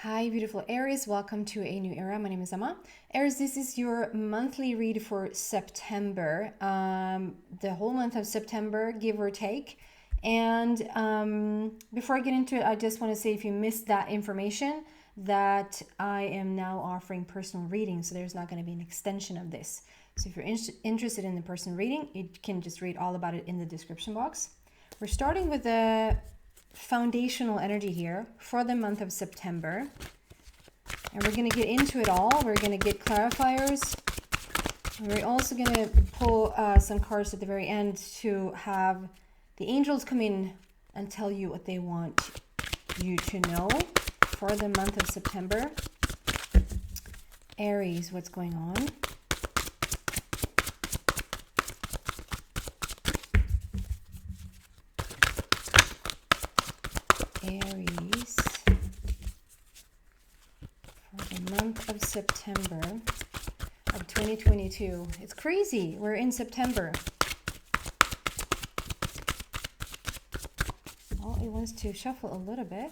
Hi, beautiful Aries. Welcome to a new era. My name is Emma. Aries, this is your monthly read for September, the whole month of September, give or take. And before I get into it, I just want to say if you missed that information, that I am now offering personal readings. So there's not going to be an extension of this. So if you're interested in the personal reading, you can just read all about it in the description box. We're starting with the foundational energy here for the month of September, and we're going to get into it all. We're going to get clarifiers, and we're also going to pull some cards at the very end to have the angels come in and tell you what they want you to know for the month of September. Aries, what's going on? Aries for the month of September of 2022. It's crazy. We're in September. Well, it wants to shuffle a little bit.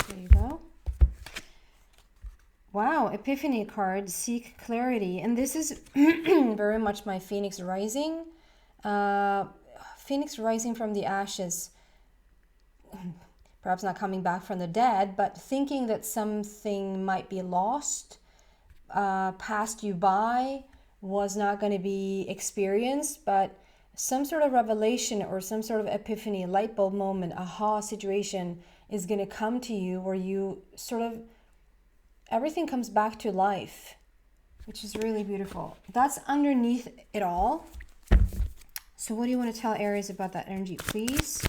There you go. Wow, Epiphany card, seek clarity. And this is very much my Phoenix rising. Phoenix rising from the ashes. Perhaps not coming back from the dead, but thinking that something might be lost, passed you by, was not going to be experienced, but some sort of revelation or some sort of epiphany, light bulb moment, aha situation is going to come to you where you sort of, everything comes back to life, which is really beautiful. That's underneath it all. So what do you want to tell Aries about that energy, please?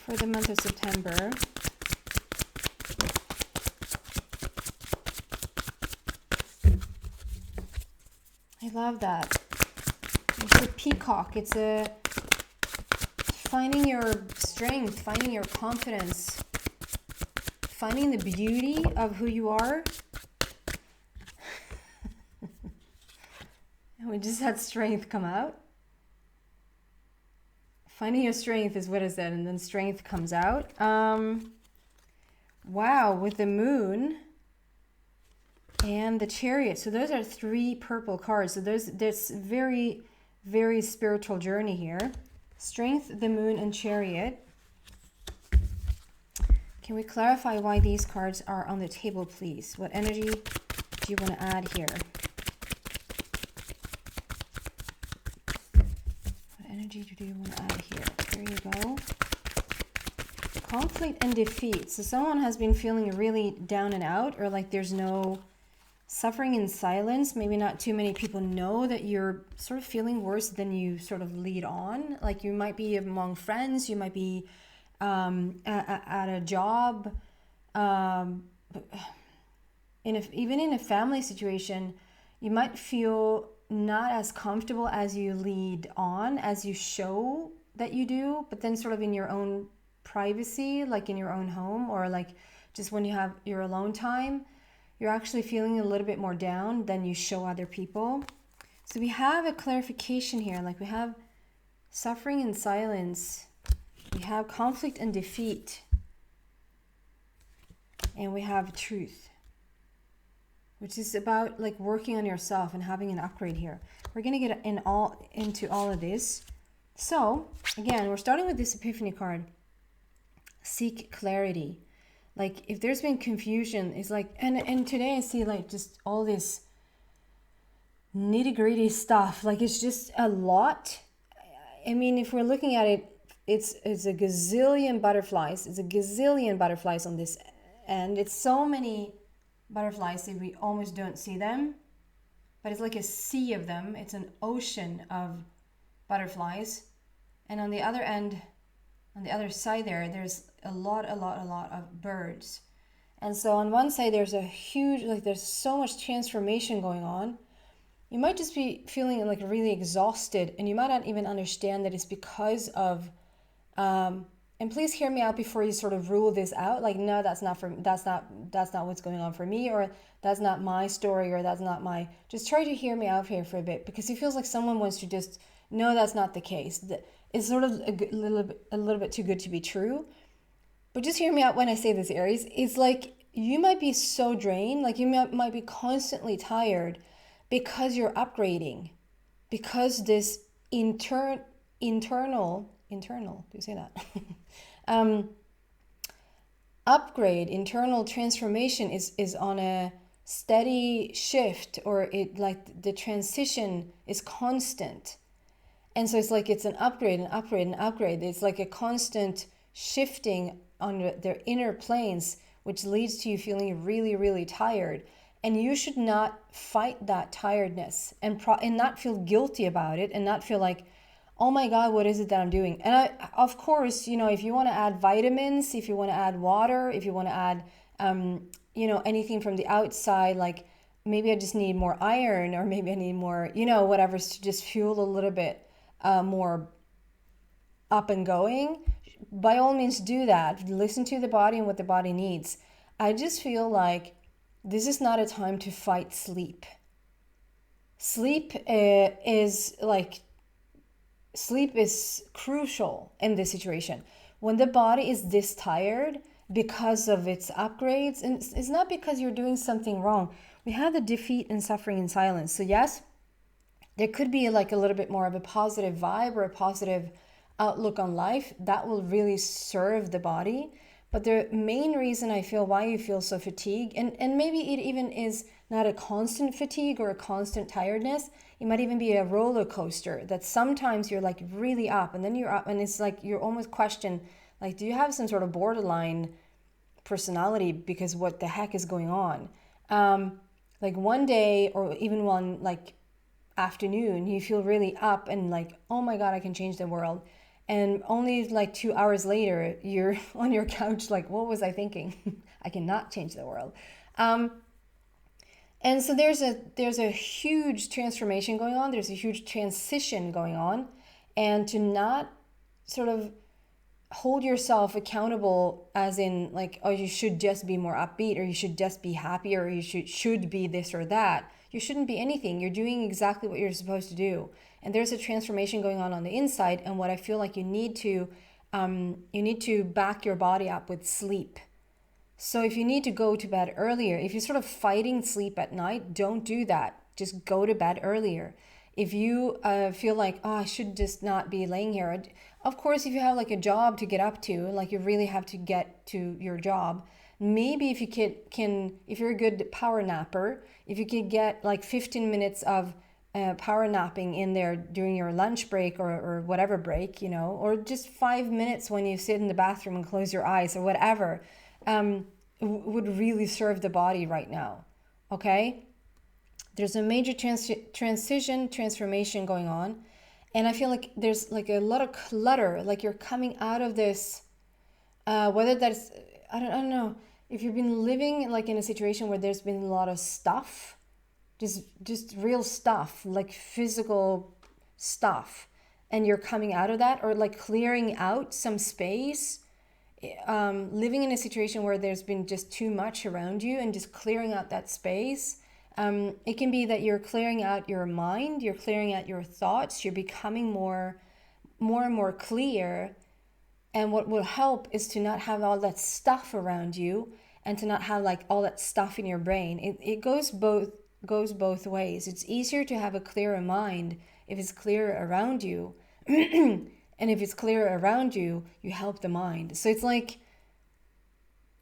For the month of September. I love that. It's a peacock. It's a finding your strength, finding your confidence, finding the beauty of who you are. And we just had strength come out. Finding your strength is what I said, and then strength comes out. Wow, with the moon and the chariot. So those are three purple cards. So there's very, very spiritual journey here. Strength, the moon, and chariot. Can we clarify why these cards are on the table, please? What energy do you want to add here? Energy do you want to add here? Here you go. Conflict and defeat. So someone has been feeling really down and out, or like there's no suffering in silence. Maybe not too many people know that you're sort of feeling worse than you sort of lead on. Like you might be among friends, you might be at a job, even in a family situation, you might feel not as comfortable as you lead on, as you show that you do, but then sort of in your own privacy, like in your own home, or like just when you have your alone time, you're actually feeling a little bit more down than you show other people. So we have a clarification here, like we have suffering in silence, we have conflict and defeat, and we have truth, which is about like working on yourself and having an upgrade here. We're going to get into all of this. So again, we're starting with this Epiphany card. Seek clarity. Like if there's been confusion, it's like, and today I see like just all this nitty-gritty stuff. Like it's just a lot. I mean, if we're looking at it, it's a gazillion butterflies. It's a gazillion butterflies on this end. It's so many butterflies that we almost don't see them, but it's like a sea of them. It's an ocean of butterflies, and on the other end, on the other side there's a lot of birds. And so on one side there's a huge, like there's so much transformation going on. You might just be feeling like really exhausted, and you might not even understand that it's because of and please hear me out before you sort of rule this out. Like, no, that's not what's going on for me, or that's not my story, or that's not my. Just try to hear me out here for a bit, because it feels like someone wants to just. No, that's not the case. It's sort of a little bit too good to be true. But just hear me out when I say this, Aries. It's like you might be so drained, like you might be constantly tired because you're upgrading, because this internal, do you say that? um, Upgrade, internal transformation is on a steady shift, or it like the transition is constant. And so it's like it's an upgrade, an upgrade, an upgrade. It's like a constant shifting on their inner planes, which leads to you feeling really, really tired. And you should not fight that tiredness and not feel guilty about it, and not feel like, oh my God, what is it that I'm doing? And of course, if you want to add vitamins, if you want to add water, if you want to add, anything from the outside, like maybe I just need more iron, or maybe I need more, whatever, to just fuel a little bit more up and going, by all means do that. Listen to the body and what the body needs. I just feel like this is not a time to fight sleep. Sleep is crucial in this situation. When the body is this tired because of its upgrades, and it's not because you're doing something wrong. We have the defeat and suffering in silence. So yes, there could be like a little bit more of a positive vibe or a positive outlook on life that will really serve the body. But the main reason I feel why you feel so fatigued, and maybe it even is not a constant fatigue or a constant tiredness, it might even be a roller coaster that sometimes you're like really up and then you're up, and it's like you're almost question, like, do you have some sort of borderline personality, because what the heck is going on? Like one day or even one like afternoon, you feel really up and like, oh my God, I can change the world. And only like 2 hours later, you're on your couch like, what was I thinking? I cannot change the world. And so there's a huge transformation going on. There's a huge transition going on. And to not sort of hold yourself accountable as in like, oh, you should just be more upbeat, or you should just be happier, or you should be this or that. You shouldn't be anything. You're doing exactly what you're supposed to do. And there's a transformation going on the inside. And what I feel like you need to back your body up with sleep. So if you need to go to bed earlier, if you're sort of fighting sleep at night, don't do that. Just go to bed earlier. If you feel like, oh, I should just not be laying here. Of course, if you have like a job to get up to, like you really have to get to your job, maybe if you can, if you're a good power napper, if you could get like 15 minutes of power napping in there during your lunch break, or whatever break, or just 5 minutes when you sit in the bathroom and close your eyes or whatever, would really serve the body right now. Okay? There's a major transformation going on. And I feel like there's like a lot of clutter, like you're coming out of this, whether that's, I don't know, if you've been living like in a situation where there's been a lot of stuff, just real stuff, like physical stuff, and you're coming out of that, or like clearing out some space, living in a situation where there's been just too much around you, and just clearing out that space. It can be that you're clearing out your mind, you're clearing out your thoughts, you're becoming more and more clear. And what will help is to not have all that stuff around you, and to not have like all that stuff in your brain. It goes both ways. It's easier to have a clearer mind if it's clearer around you. And if it's clearer around you, you help the mind. So it's like,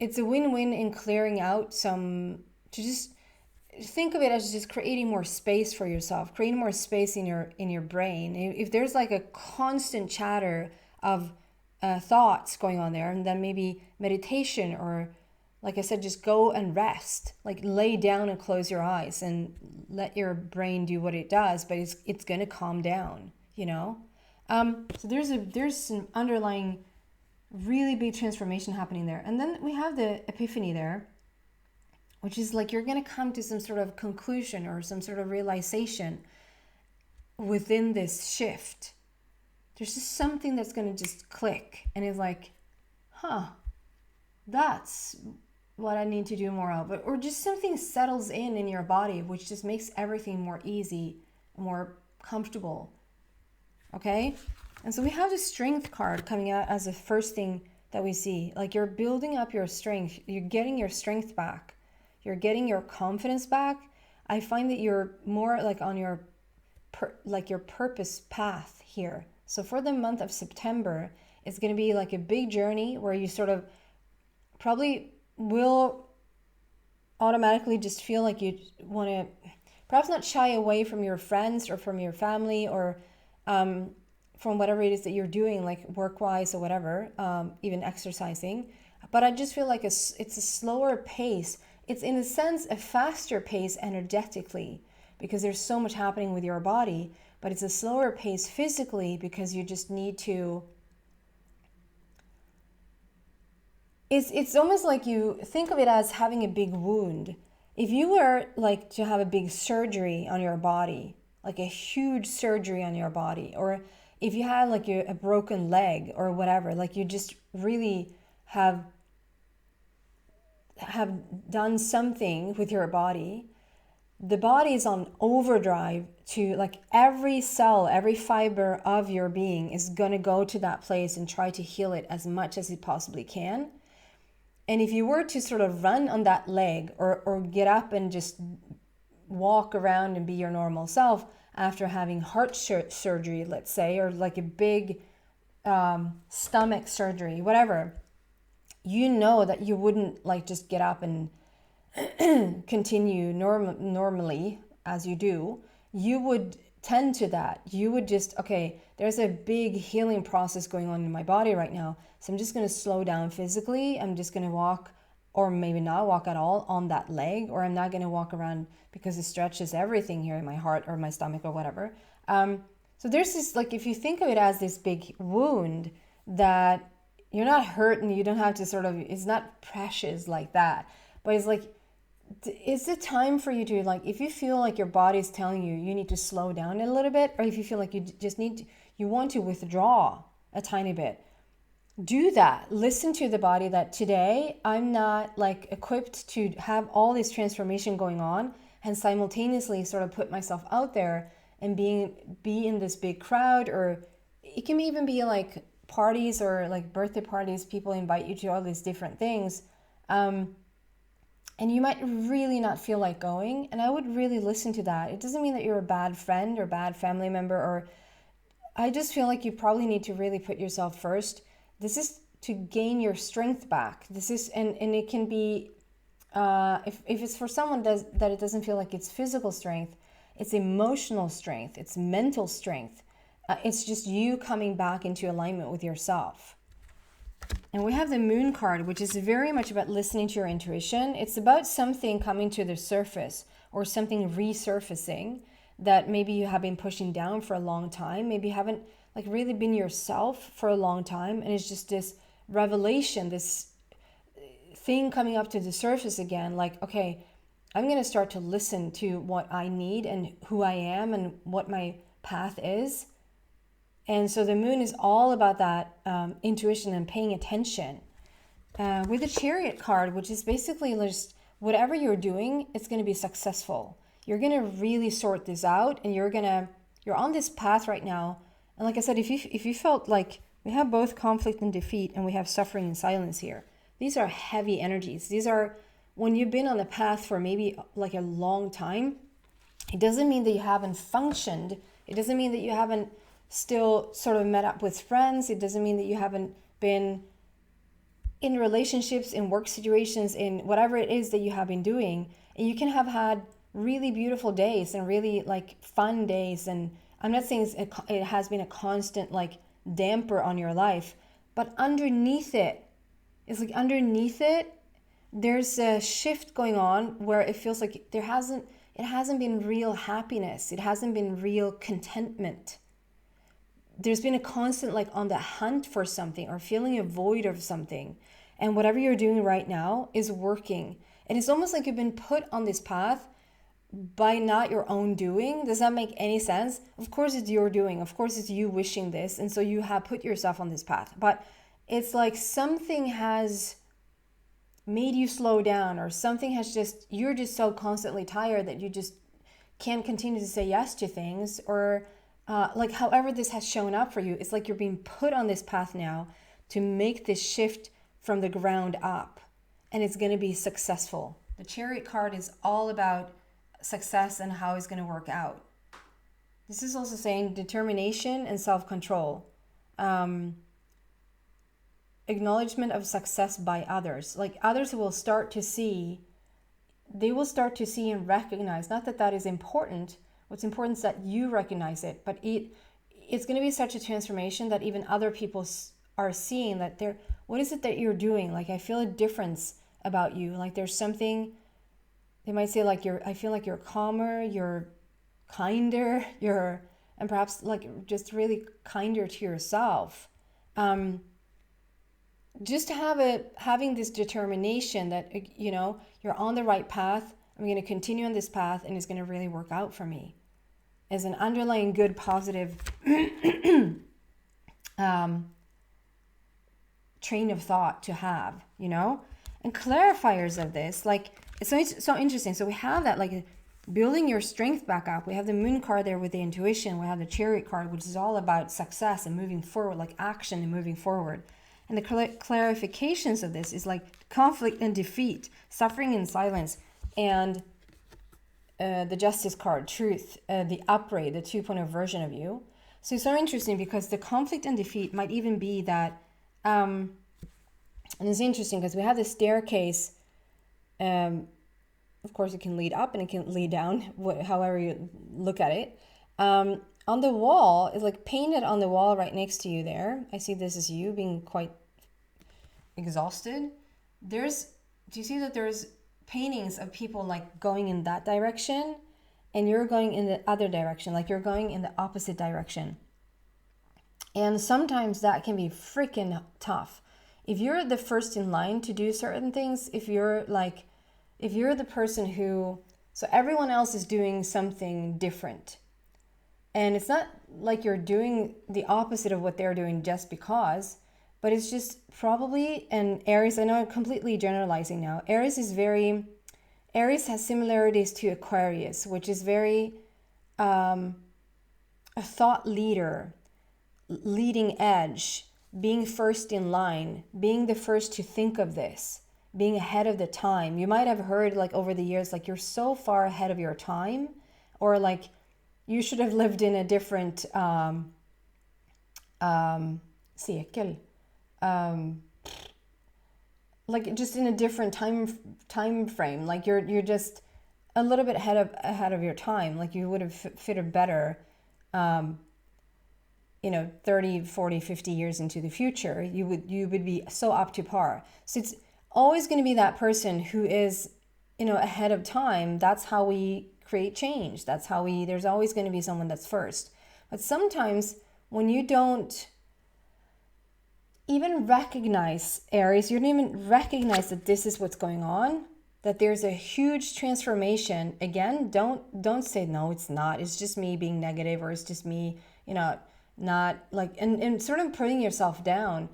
it's a win-win in clearing out to just think of it as just creating more space for yourself, creating more space in your brain. If there's like a constant chatter of thoughts going on there, and then maybe meditation, or like I said, just go and rest, like lay down and close your eyes and let your brain do what it does, but it's going to calm down, So there's some underlying really big transformation happening there. And then we have the epiphany there, which is like you're going to come to some sort of conclusion or some sort of realization within this shift. There's just something that's going to just click, and it's like, that's what I need to do more of. Or just something settles in your body, which just makes everything more easy, more comfortable. Okay? And so we have the strength card coming out as the first thing that we see. Like you're building up your strength. You're getting your strength back. You're getting your confidence back. I find that you're more like on your your purpose path here. So for the month of September, it's going to be like a big journey where you sort of probably will automatically just feel like you want to perhaps not shy away from your friends or from your family or from whatever it is that you're doing, like work-wise or whatever, even exercising. But I just feel like it's a slower pace. It's in a sense a faster pace energetically because there's so much happening with your body, but it's a slower pace physically because you just need to. It's almost like you think of it as having a big wound. If you were like to have a big surgery on your body, like a huge surgery on your body, or if you had like a broken leg or whatever, like you just really have done something with your body, the body is on overdrive to like every cell, every fiber of your being is going to go to that place and try to heal it as much as it possibly can. And if you were to sort of run on that leg or get up and just walk around and be your normal self after having heart surgery, let's say, or like a big stomach surgery, whatever, you know that you wouldn't like just get up and continue normally as you do. You would tend to that. You would just, okay, there's a big healing process going on in my body right now. So I'm just going to slow down physically. I'm just going to walk, or maybe not walk at all, on that leg, or I'm not going to walk around because it stretches everything here in my heart or my stomach or whatever. So there's this, like, if you think of it as this big wound that you're not hurt and you don't have to sort of, it's not precious like that, but it's like, is it time for you to, like, if you feel like your body is telling you you need to slow down a little bit, or if you feel like you just need to, you want to withdraw a tiny bit, do that. Listen to the body that today I'm not like equipped to have all this transformation going on and simultaneously sort of put myself out there and be in this big crowd, or it can even be like parties or like birthday parties, people invite you to all these different things. And you might really not feel like going. And I would really listen to that. It doesn't mean that you're a bad friend or bad family member, or I just feel like you probably need to really put yourself first. This is to gain your strength back. This is, and it can be, if it's for someone that it doesn't feel like it's physical strength, it's emotional strength, it's mental strength. It's just you coming back into alignment with yourself. And we have the moon card, which is very much about listening to your intuition. It's about something coming to the surface or something resurfacing that maybe you have been pushing down for a long time. Maybe you haven't like really been yourself for a long time. And it's just this revelation, this thing coming up to the surface again. Like, okay, I'm going to start to listen to what I need and who I am and what my path is. And so the moon is all about that intuition and paying attention. With the Chariot card, which is basically just whatever you're doing, it's going to be successful. You're going to really sort this out, and you're on this path right now. And like I said, if you felt like we have both conflict and defeat, and we have suffering and silence here, these are heavy energies. These are when you've been on the path for maybe like a long time. It doesn't mean that you haven't functioned. It doesn't mean that you haven't still sort of met up with friends. It doesn't mean that you haven't been in relationships, in work situations, in whatever it is that you have been doing. And you can have had really beautiful days and really like fun days. And I'm not saying it has been a constant like damper on your life, but underneath it, there's a shift going on where it feels like it hasn't been real happiness. It hasn't been real contentment. There's been a constant like on the hunt for something or feeling a void of something. And whatever you're doing right now is working. And it's almost like you've been put on this path by not your own doing. Does that make any sense? Of course it's your doing. Of course it's you wishing this. And so you have put yourself on this path. But it's like something has made you slow down, or something has you're just so constantly tired that you just can't continue to say yes to things, or like however this has shown up for you. It's like you're being put on this path now to make this shift from the ground up, and it's going to be successful. The Chariot card is all about success and how it's going to work out. This is also saying determination and self-control. Acknowledgement of success by others. Like others will start to see, they will start to see and recognize, not that that is important, what's important is that you recognize it, but it's going to be such a transformation that even other people are seeing that what is it that you're doing? Like, I feel a difference about you. Like there's something, they might say like I feel like you're calmer, you're kinder, and perhaps like just really kinder to yourself. Just having this determination that, you know, you're on the right path. I'm going to continue on this path and it's going to really work out for me. As an underlying good, positive train of thought to have, you know? And clarifiers of this, like, it's so interesting. So we have that, like, building your strength back up. We have the Moon card there with the intuition. We have the Chariot card, which is all about success and moving forward, like action and moving forward. And the clarifications of this is like conflict and defeat, suffering and silence, and the Justice card, truth, the upright, the 2.0 version of you. So it's so interesting because the conflict and defeat might even be that, and it's interesting because we have the staircase. Of course, it can lead up and it can lead down, however you look at it. On the wall, it's like painted on the wall right next to you there. I see this as you being quite exhausted. Do you see that there's paintings of people like going in that direction and you're going in the other direction, like you're going in the opposite direction. And sometimes that can be freaking tough. If you're the first in line to do certain things, if you're the person who, so everyone else is doing something different. And it's not like you're doing the opposite of what they're doing just because, but it's just probably, and Aries, I know I'm completely generalizing now. Aries has similarities to Aquarius, which is very a thought leader, leading edge, being first in line, being the first to think of this, being ahead of the time. You might have heard like over the years, like you're so far ahead of your time, or like you should have lived in a different sekel, like just in a different time frame. Like you're just a little bit ahead of your time. Like you would have fitted better 30, 40, 50 years into the future. You would be so up to par. So it's always going to be that person who is, ahead of time. That's how we create change. That's how there's always going to be someone that's first. But sometimes when you don't even recognize, Aries, you don't even recognize that this is what's going on, that there's a huge transformation. Again, don't say, no, it's not. It's just me being negative, or it's just me, not like, and sort of putting yourself down.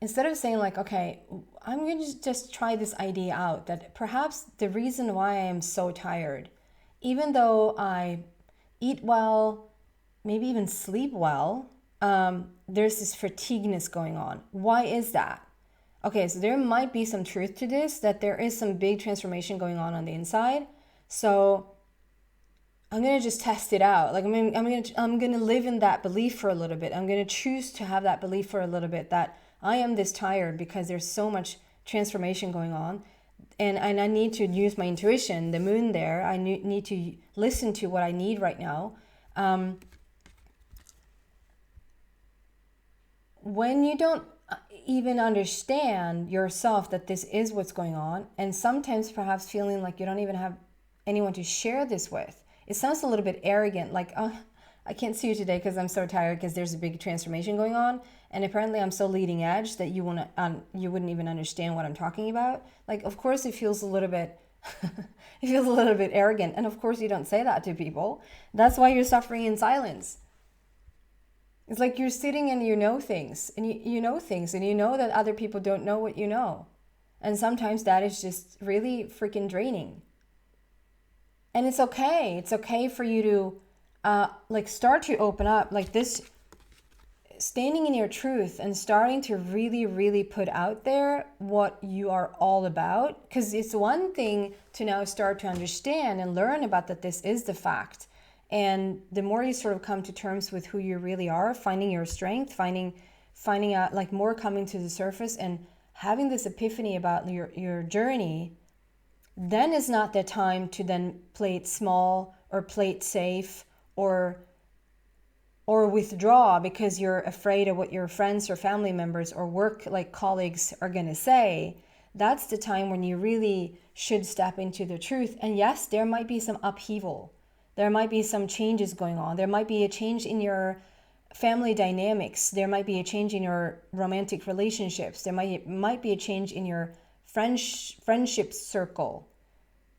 Instead of saying like, okay, I'm going to just try this idea out, that perhaps the reason why I am so tired, even though I eat well, maybe even sleep well, there's this fatigueness going on. Why is that? Okay, so there might be some truth to this, that there is some big transformation going on the inside. So I'm gonna just test it out. Like I'm gonna live in that belief for a little bit. I'm gonna choose to have that belief for a little bit, that I am this tired because there's so much transformation going on, and I need to use my intuition, the moon there. I need to listen to what I need right now. When you don't even understand yourself that this is what's going on, and sometimes perhaps feeling like you don't even have anyone to share this with, it sounds a little bit arrogant, like, oh, I can't see you today because I'm so tired because there's a big transformation going on, and apparently I'm so leading edge that you wouldn't even understand what I'm talking about. Like, of course it feels a little bit it feels a little bit arrogant, and of course you don't say that to people. That's why you're suffering in silence. It's like you're sitting and you know things, and you know things, and you know that other people don't know what you know. And sometimes that is just really freaking draining. And it's okay. It's okay for you to start to open up. Like this standing in your truth and starting to really, really put out there what you are all about. Because it's one thing to now start to understand and learn about that this is the fact. And the more you sort of come to terms with who you really are, finding your strength, finding out, like, more coming to the surface and having this epiphany about your journey, then is not the time to then play it small or play it safe or withdraw because you're afraid of what your friends or family members or work like colleagues are going to say. That's the time when you really should step into the truth. And yes, there might be some upheaval. There might be some changes going on. There might be a change in your family dynamics. There might be a change in your romantic relationships. There might be a change in your friendship circle.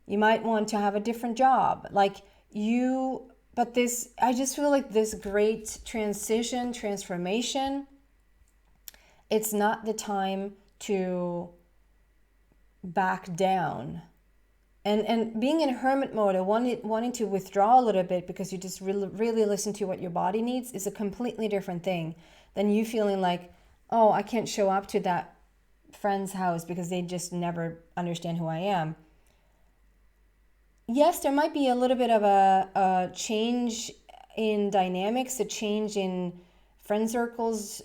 You might want to have a different job. But this, I just feel like this great transformation, it's not the time to back down. And being in hermit mode, wanting to withdraw a little bit because you just really listen to what your body needs is a completely different thing than you feeling like, oh, I can't show up to that friend's house because they just never understand who I am. Yes, there might be a little bit of a change in dynamics, a change in friend circles,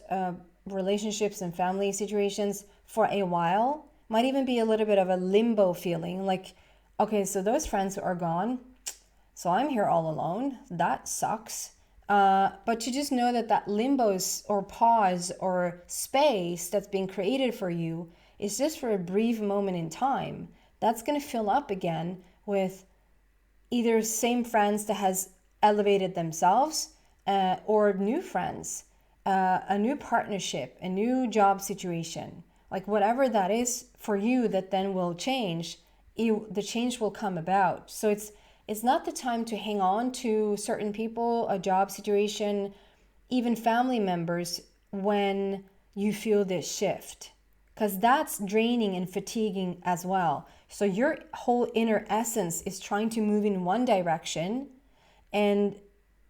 relationships, and family situations for a while. Might even be a little bit of a limbo feeling, like, okay, so those friends are gone, so I'm here all alone. That sucks. But to just know that limbo or pause or space that's being created for you is just for a brief moment in time. That's going to fill up again with either same friends that has elevated themselves or new friends, a new partnership, a new job situation, like whatever that is for you that then will change, the change will come about. So it's not the time to hang on to certain people, a job situation, even family members when you feel this shift, because that's draining and fatiguing as well. So your whole inner essence is trying to move in one direction, and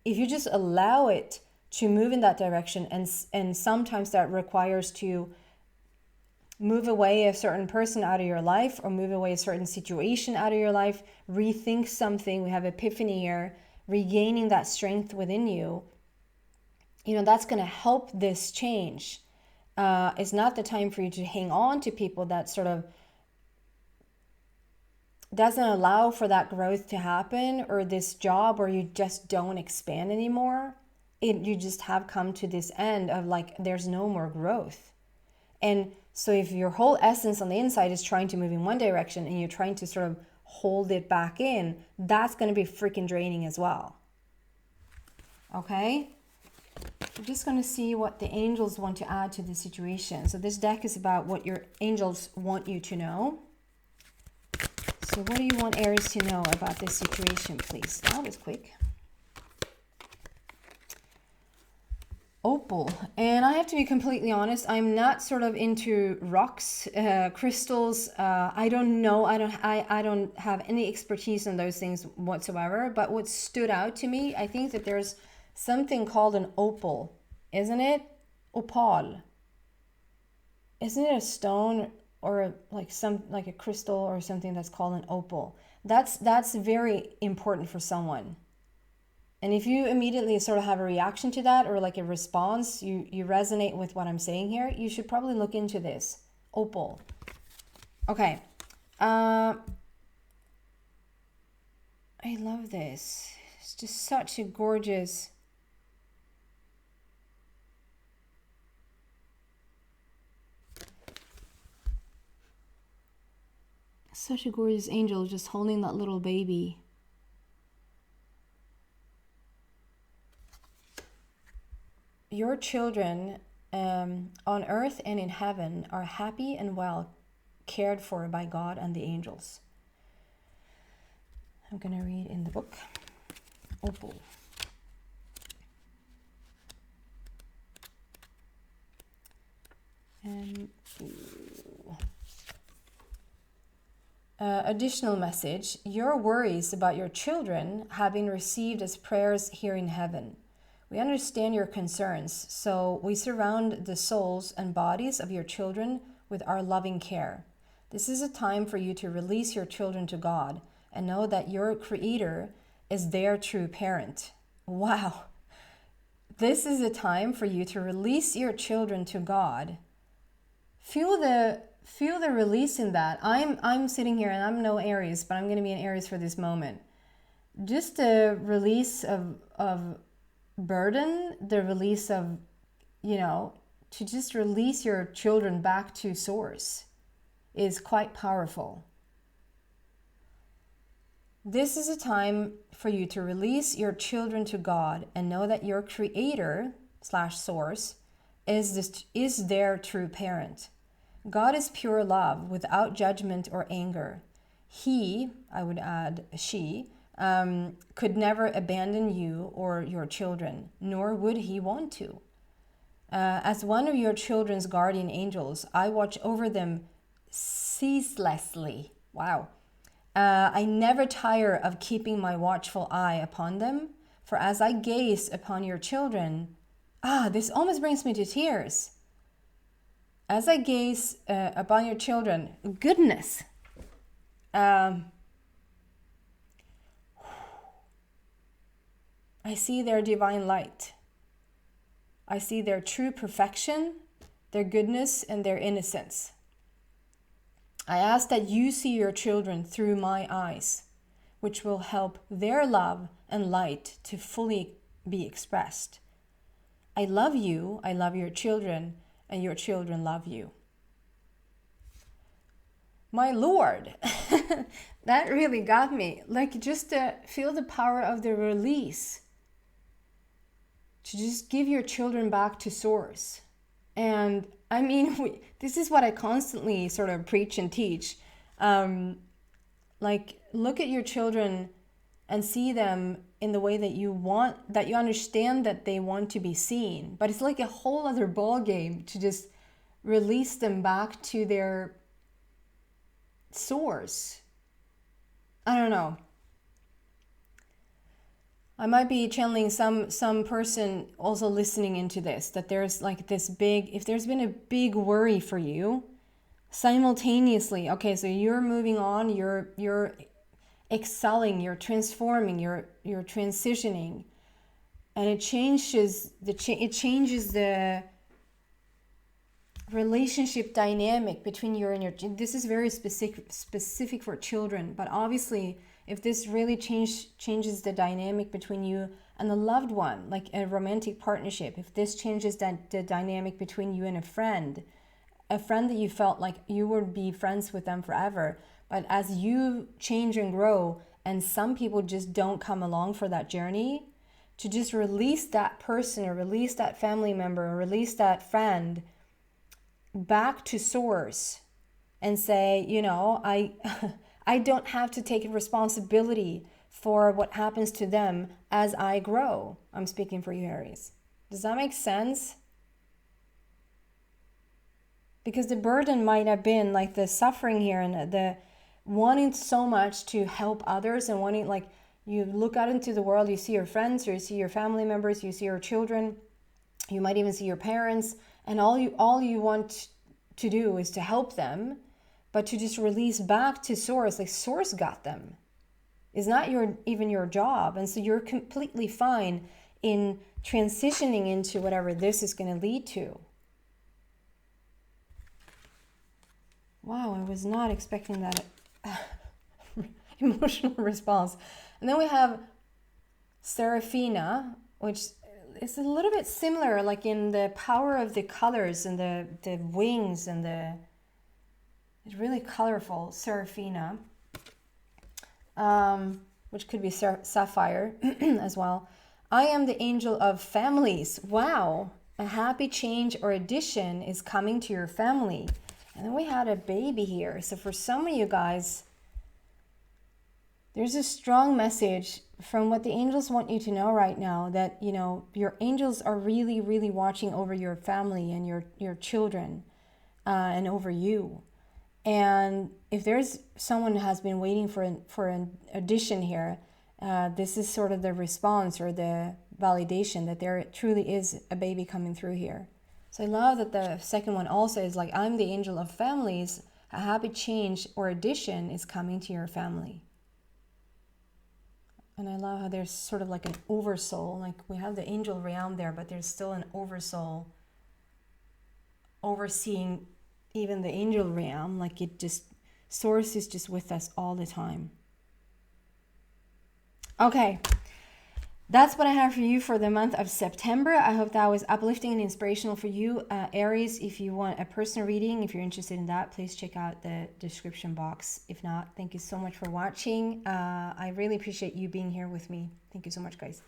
if you just allow it to move in that direction, and sometimes that requires to move away a certain person out of your life or move away a certain situation out of your life, rethink something, we have epiphany here, regaining that strength within you, that's going to help this change. It's not the time for you to hang on to people that sort of doesn't allow for that growth to happen, or this job where you just don't expand anymore. You just have come to this end of like, there's no more growth. And so if your whole essence on the inside is trying to move in one direction and you're trying to sort of hold it back in, that's going to be freaking draining as well. Okay? We're just going to see what the angels want to add to the situation. So this deck is about what your angels want you to know. So what do you want Aries to know about this situation, please? That was quick. Opal. And I have to be completely honest, I'm not sort of into rocks, crystals. I don't know. I don't have any expertise in those things whatsoever. But what stood out to me, I think that there's something called an opal, isn't it? Opal. Isn't it a stone or like a crystal or something that's called an opal? That's very important for someone. And if you immediately sort of have a reaction to that or like a response, you resonate with what I'm saying here, you should probably look into this. Opal. Okay. I love this. It's just such a gorgeous... Such a gorgeous angel just holding that little baby. Your children on earth and in heaven are happy and well cared for by God and the angels. I'm going to read in the book. Opal. And additional message. Your worries about your children have been received as prayers here in heaven. We understand your concerns, so we surround the souls and bodies of your children with our loving care. This is a time for you to release your children to God and know that your Creator is their true parent. Wow. This is a time for you to release your children to God. Feel the release in that. I'm sitting here and I'm no Aries, but I'm going to be an Aries for this moment. Just the release of burden, the release of, to just release your children back to source is quite powerful. This is a time for you to release your children to God and know that your Creator/source is their true parent. God is pure love without judgment or anger. He, I would add she, could never abandon you or your children, nor would he want to. As one of your children's guardian angels, I watch over them ceaselessly. Wow. I never tire of keeping my watchful eye upon them, for as I gaze upon your children, this almost brings me to tears. As I gaze upon your children, goodness. I see their divine light. I see their true perfection, their goodness, and their innocence. I ask that you see your children through my eyes, which will help their love and light to fully be expressed. I love you, I love your children, and your children love you. My Lord, that really got me. Like, just to feel the power of the release. To just give your children back to source. And I mean, this is what I constantly sort of preach and teach. Like, look at your children and see them in the way that you want, that you understand that they want to be seen. But it's like a whole other ball game to just release them back to their source. I don't know. I might be channeling some person also listening into this, that there's like this big, if there's been a big worry for you, simultaneously, okay, so you're moving on, you're excelling, you're transforming, you're transitioning, and it changes the relationship dynamic between you and your. This is very specific for children, but obviously, if this really changes the dynamic between you and the loved one, like a romantic partnership, if this changes the dynamic between you and a friend that you felt like you would be friends with them forever, but as you change and grow, and some people just don't come along for that journey, to just release that person or release that family member or release that friend back to source and say, I don't have to take responsibility for what happens to them as I grow. I'm speaking for you, Aries. Does that make sense? Because the burden might have been like the suffering here and the wanting so much to help others and wanting, like, you look out into the world, you see your friends, or you see your family members, you see your children, you might even see your parents, and all you want to do is to help them. But to just release back to source, like source got them, is not even your job. And so you're completely fine in transitioning into whatever this is going to lead to. Wow, I was not expecting that emotional response. And then we have Seraphina, which is a little bit similar, like in the power of the colors and the wings and it's really colorful, Seraphina, which could be sapphire as well. I am the angel of families. Wow, a happy change or addition is coming to your family. And then we had a baby here. So for some of you guys, there's a strong message from what the angels want you to know right now, that, your angels are really, really watching over your family and your children and over you. And if there's someone who has been waiting for an addition here, this is sort of the response or the validation that there truly is a baby coming through here. So I love that the second one also is like, I'm the angel of families. A happy change or addition is coming to your family. And I love how there's sort of like an oversoul. Like we have the angel realm there, but there's still an oversoul overseeing even the angel realm. Like it just, Source is just with us all the time. Okay. That's what I have for you for the month of September. I hope that was uplifting and inspirational for you, Aries. If you want a personal reading, if you're interested in that, please check out the description box. If not, thank you so much for watching. I really appreciate you being here with me. Thank you so much, guys.